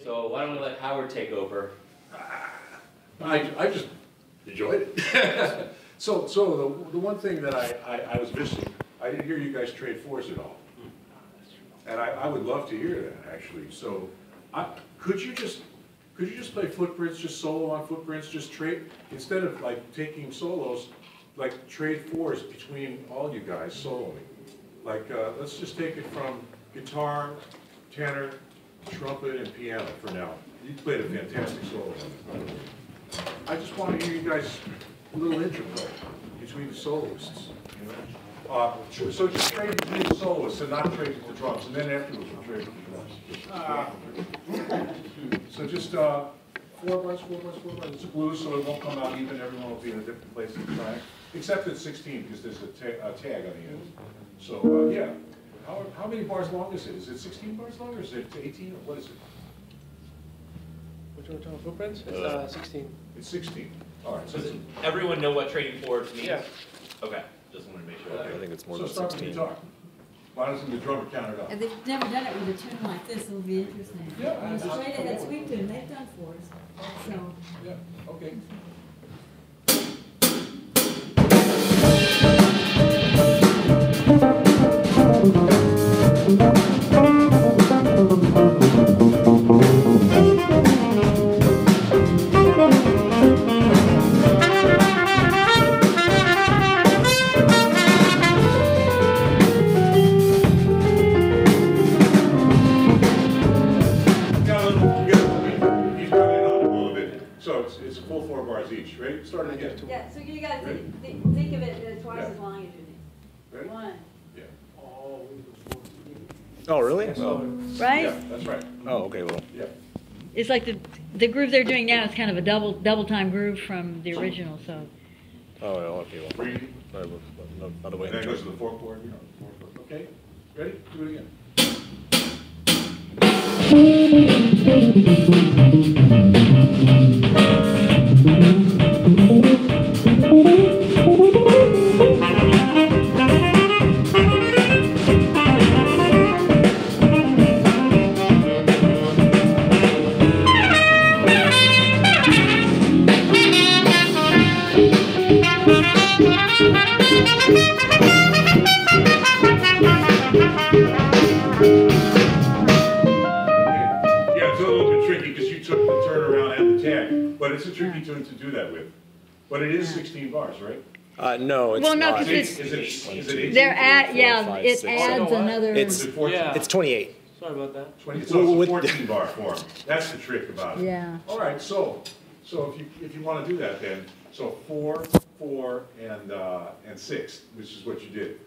So why don't we let Howard take over? I just enjoyed it. So the one thing that I was missing, I didn't hear you guys trade fours at all. And I would love to hear that, actually. So could you just play footprints, just solo on footprints, just trade, instead of like taking solos, like trade fours between all you guys soloing. Like, let's just take it from guitar, tenor, trumpet, and piano for now. You played a fantastic solo on it. I just want to hear you guys a little interplay between the soloists. You know? So just trade between the soloists and not trade with the drums, and then afterwards we'll trade with the drums. So just 4 bars, 4 bars, 4 bars. It's a blues, so it won't come out even. Everyone will be in a different place at the time, except at 16 because there's a tag on the end. So yeah, how many bars long is it? Is it 16 bars long, or is it 18? Or what is it? Which one, Tom? Footprints? It's 16. It's 16. All right. So does everyone know what trading fours means? Yeah. Okay. Just wanted to make sure that. I think it's more so than start 16. with guitar. Why doesn't the drummer count it up? And they've never done it with a tune like this. It'll be interesting. Yeah, It's straight ahead sweep tune. They've done fours. So. Yeah. Okay. It's a full 4 bars each, right? Start it again. Yeah, so you guys think of it as twice as long as you need. Ready? 1. Yeah. Oh, really? Right? Yeah, that's right. Oh, okay, well. Yeah. It's like the groove they're doing now is kind of a double time groove from the original. So. Oh, well, okay, well. Breathe. Another way. And then it goes to the 4th chord. You know, 4th chord. Okay. Ready? Do it again. But it's a tricky tune to do that with. But it is 16 bars, right? No, it's well, no, not. because is it 18? They're at, yeah, 5, it 6, adds another. It's 14. It's 28. Sorry about that. 20, so it's a 14 bar form. That's the trick about it. Yeah. All right, so if you want to do that then, so 4, 4, and 6, which is what you did.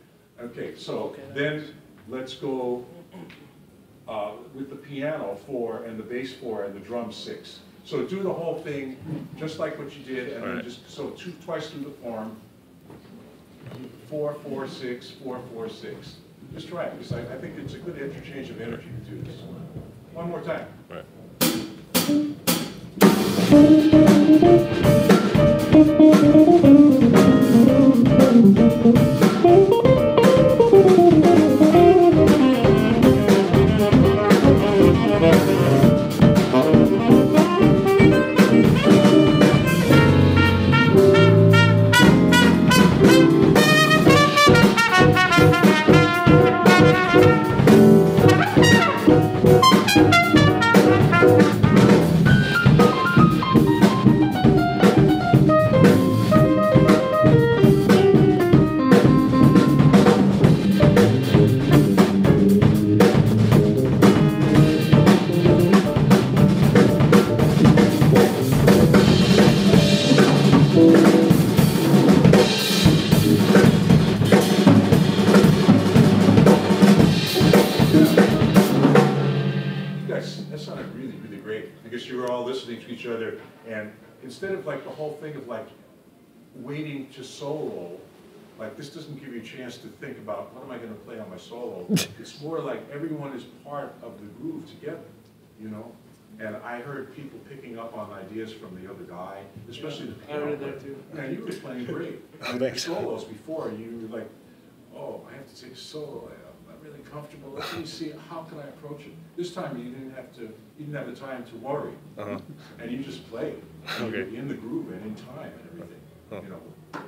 Okay, so then let's go with the piano 4 and the bass 4 and the drums 6. So do the whole thing just like what you did, and then just twice through the form. 4, 4, 6, 4, 4, 6. Just try it, because I think it's a good interchange of energy to do this. One more time. Right. And instead of like the whole thing of like waiting to solo, like this doesn't give you a chance to think about what am I going to play on my solo. It's more like everyone is part of the groove together, you know. And I heard people picking up on ideas from the other guy, especially the piano. I heard that too. And you were playing great. And the solos before, you were like, oh, I have to take a solo. I'm not really comfortable. Let me see, how can I approach it? This time you didn't have the time to worry. And you just played. And you're in the groove and in time and everything, you know.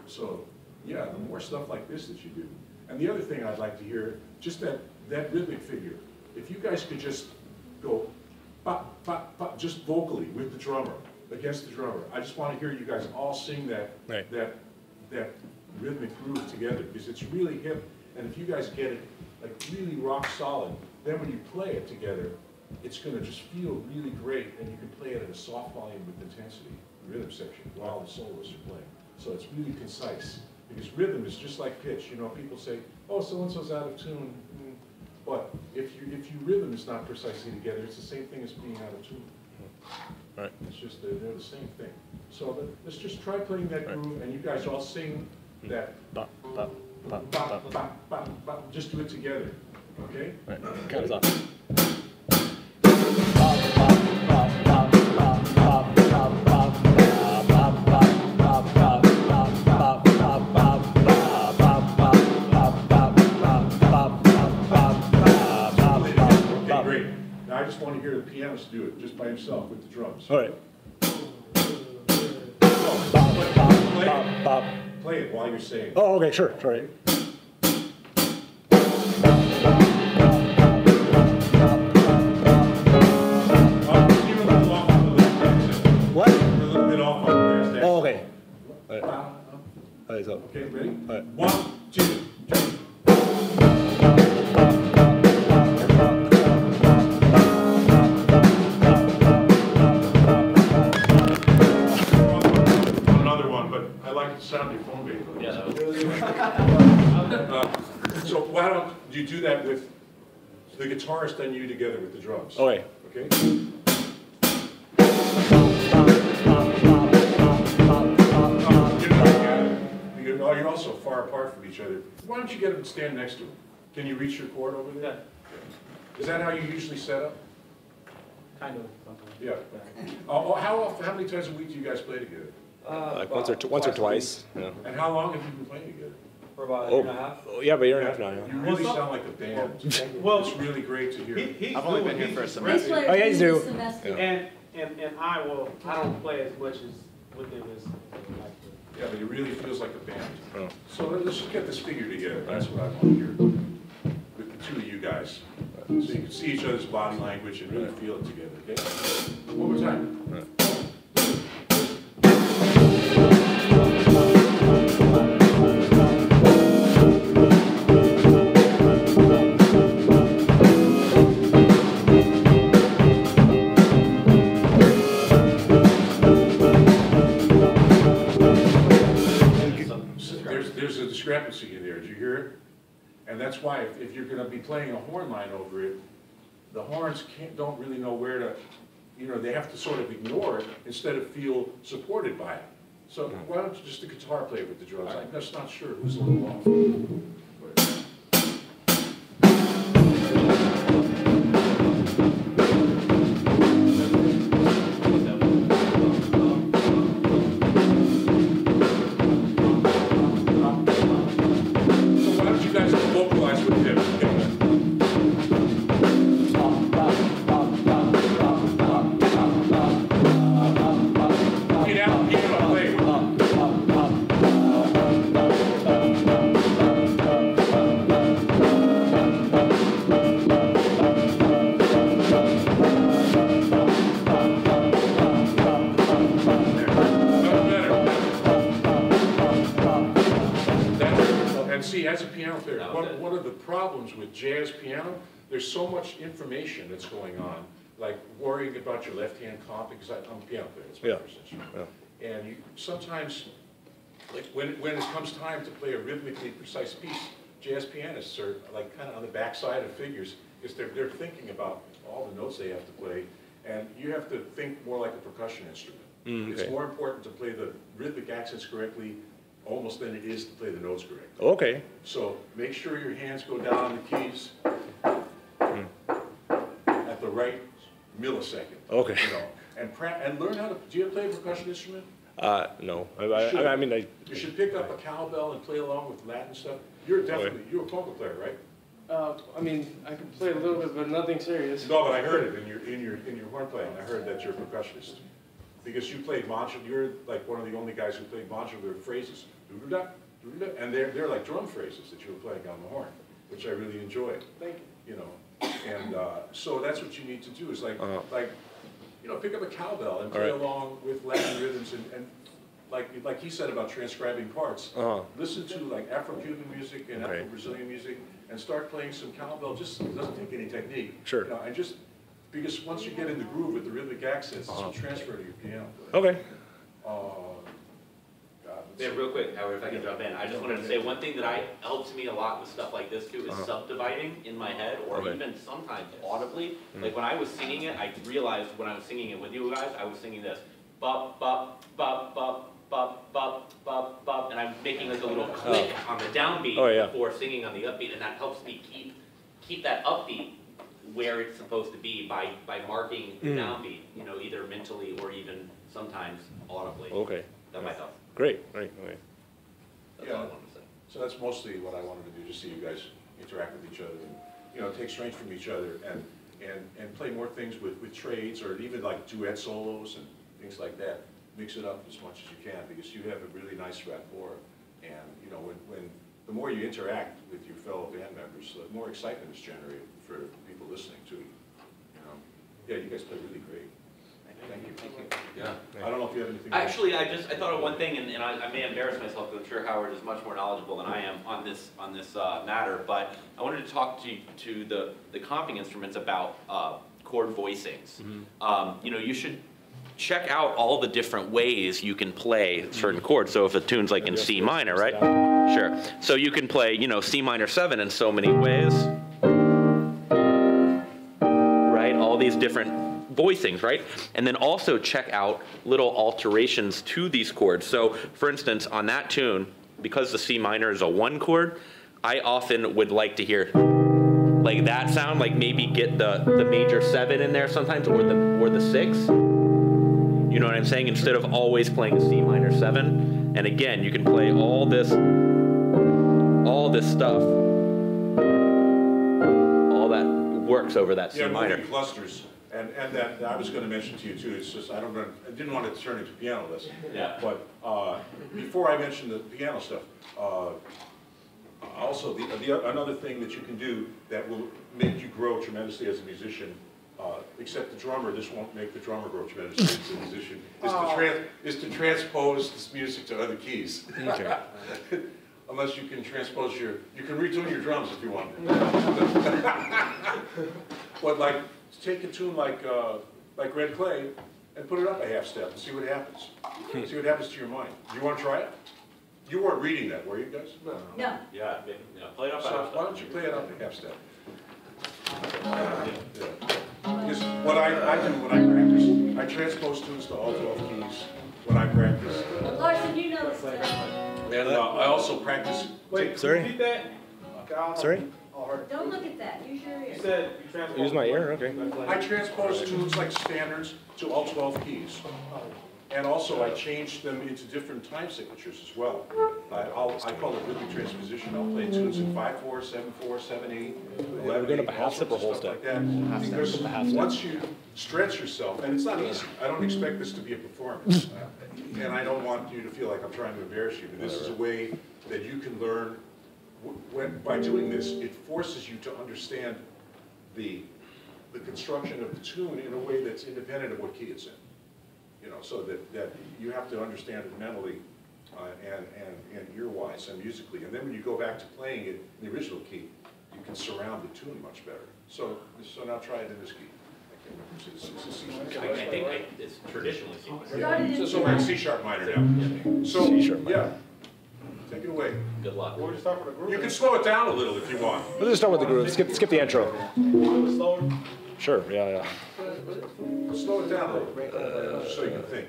So, yeah, the more stuff like this that you do. And the other thing I'd like to hear, just that rhythmic figure. If you guys could just go, pop, pop, pop, just vocally with the drummer, against the drummer. I just want to hear you guys all sing that rhythmic groove together, because it's really hip. And if you guys get it like really rock solid, then when you play it together, it's going to just feel really great, and you can play it at a soft volume with intensity, rhythm section, while the soloists are playing. So it's really concise, because rhythm is just like pitch. You know, people say, oh, so-and-so's out of tune. But if your rhythm is not precisely together, it's the same thing as being out of tune. Right. It's just, they're the same thing. So let's just try playing that groove, and you guys all sing that. Bop, bop, bop, Bop, bop. bop, bop, bop. Just do it together, okay? Right. Count us off. Okay, great. Now I just want to hear the pianist do it, just by himself with the drums. All right. Play it while you're saying. Oh, okay, sure, sorry. What? We're a little bit off on there. Oh, okay. All right. All right, so. Okay, ready? All right. 1, 2, 3. Another one, but I like the sound of your phone bass. Yeah, that was So why don't you do that with the guitarist and you together with the drums? Okay. Okay? You're also far apart from each other. Why don't you get them to stand next to him? Can you reach your chord over there? Yeah. Is that how you usually set up? Kind of. Yeah. How many times a week do you guys play together? Like once or twice. Yeah. And how long have you been playing together? For about a year and a half. Oh, yeah, but a year and a half now. Yeah. You really sound like a band. Well, It's really great to hear. I've only been here for a Bass semester. player Oh, yeah, you do. semester. and I don't play as much as what they was like. Yeah, but it really feels like a band. Oh. So let's just get this figure together. That's what I want to hear with the two of you guys. So you can see each other's body language and really feel it together, okay? One more time. There's a discrepancy in there. Did you hear it? And that's why if you're going to be playing a horn line over it, the horns don't really know where to, they have to sort of ignore it instead of feel supported by it. So why don't you just the guitar play with the drums? I'm just not sure who's a little off. One of the problems with jazz piano, there's so much information that's going on, like worrying about your left-hand comp, because I'm a piano player, it's my first instrument. Yeah. And you sometimes, like when it comes time to play a rhythmically precise piece, jazz pianists are like kind of on the backside of figures, because they're thinking about all the notes they have to play, and you have to think more like a percussion instrument. Okay. It's more important to play the rhythmic accents correctly almost than it is to play the notes correctly. Okay. So make sure your hands go down the keys at the right millisecond. Okay. And learn how to. Do you play a percussion instrument? No. I mean, You should pick up a cowbell and play along with Latin stuff. You're a vocal player, right? I mean, I can play a little bit, but nothing serious. No, but I heard it in your horn playing. I heard that you're a percussionist. Because you played modular, you're like one of the only guys who played modular phrases. Doo-doo-da, doo-doo-da, and they're like drum phrases that you were playing on the horn, which I really enjoyed. Thank you. You know, and so that's what you need to do is like, you know, pick up a cowbell and play along with Latin rhythms and like he said about transcribing parts. Listen to like Afro-Cuban music and Afro-Brazilian music and start playing some cowbell. Just it doesn't take any technique. Sure. You know, and just because once you get in the groove with the rhythmic accents, it's will transfer to your piano. Okay. Yeah, real quick, Howard, if I can jump in. I just wanted to say one thing that helps me a lot with stuff like this too is subdividing in my head, or even sometimes audibly. Like when I was singing it, I realized when I was singing it with you guys, I was singing this bop bop bop bop bop bop bop bop, and I'm making like a little click on the downbeat before singing on the upbeat, and that helps me keep that upbeat where it's supposed to be by marking the downbeat, you know, either mentally or even sometimes audibly. Okay. That might help. Great. Okay. That's all I wanted to say. So that's mostly what I wanted to do, just see you guys interact with each other and, you know, take strength from each other and play more things with trades or even like duet solos and things like that. Mix it up as much as you can because you have a really nice rapport. And, you know, when the more you interact with your fellow band members, the more excitement is generated for people listening to you. You know, yeah, you guys play really great. Thank you. Thank you. Yeah. I don't know if you have anything. Actually, I thought of one thing, and I may embarrass myself because I'm sure Howard is much more knowledgeable than I am on this matter. But I wanted to talk to the comping instruments about chord voicings. You know, you should check out all the different ways you can play certain chords. So if a tune's like in C minor, right? Sure. So you can play, you know, C minor 7 in so many ways, right? All these different voicings, right? And then also check out little alterations to these chords. So for instance, on that tune, because the C minor is a 1 chord, I often would like to hear like that sound, like maybe get the major 7 in there sometimes, or the 6. You know what I'm saying? Instead of always playing a C minor 7. And again, you can play all this stuff. All that works over that C minor. Moving clusters. And that I was going to mention to you too. It's just I didn't want it to turn into piano lesson. Yeah. But before I mention the piano stuff, also another thing that you can do that will make you grow tremendously as a musician, except the drummer. This won't make the drummer grow tremendously as a musician. Is to transpose this music to other keys. Okay. Unless you can transpose you can retune your drums if you want. But like. Take a tune like Red Clay and put it up a half step and see what happens. See what happens to your mind. Do you want to try it? You weren't reading that, were you guys? No. Yeah, play it up. So why don't you play it up a half step? Because what I do when I practice, I transpose tunes to all 12 keys when I practice. Larson, you know this stuff. And I also practice. Wait, Sorry? repeat that? Sorry? Don't look at that. Use your ear. You said you transpose. Use my ear? Okay. I transpose tunes like standards to all 12 keys. And also I change them into different time signatures as well. I call it rhythmic transposition. I'll play tunes in 5/4, 7/4, 7/8, 11/8, We're doing up a half step or whole stuff step? like that. Because once you stretch yourself, and it's not easy. I don't expect this to be a performance. And I don't want you to feel like I'm trying to embarrass you. But this is a way that you can learn. By doing this, it forces you to understand the construction of the tune in a way that's independent of what key it's in. You know, so that you have to understand it mentally and ear-wise and musically. And then when you go back to playing it in the original key, you can surround the tune much better. So now try it in this key. I think it's traditionally C minor. So we're in C sharp minor now. So yeah. Take it away. Good luck. We'll just start with the groove. You can slow it down a little if you want. Let's just start with the groove. Skip the intro. A little slower. Sure. Yeah. Slow it down a little, so you can think.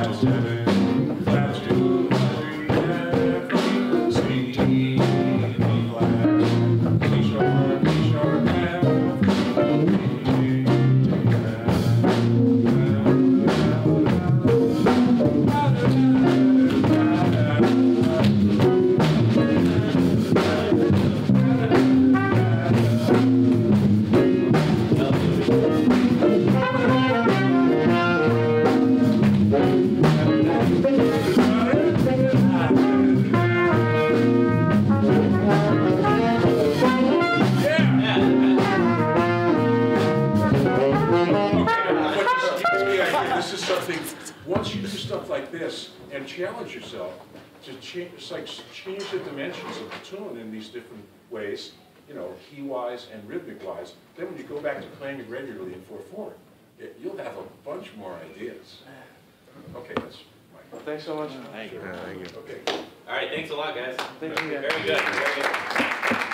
Once you do stuff like this and challenge yourself to change, it's like change the dimensions of the tune in these different ways, you know, key-wise and rhythmic-wise, then when you go back to playing it regularly in 4/4, you'll have a bunch more ideas. Okay, that's my. Well, thanks so much. Thank you. Okay. All right, thanks a lot, guys. Thank you. Very good. Very good.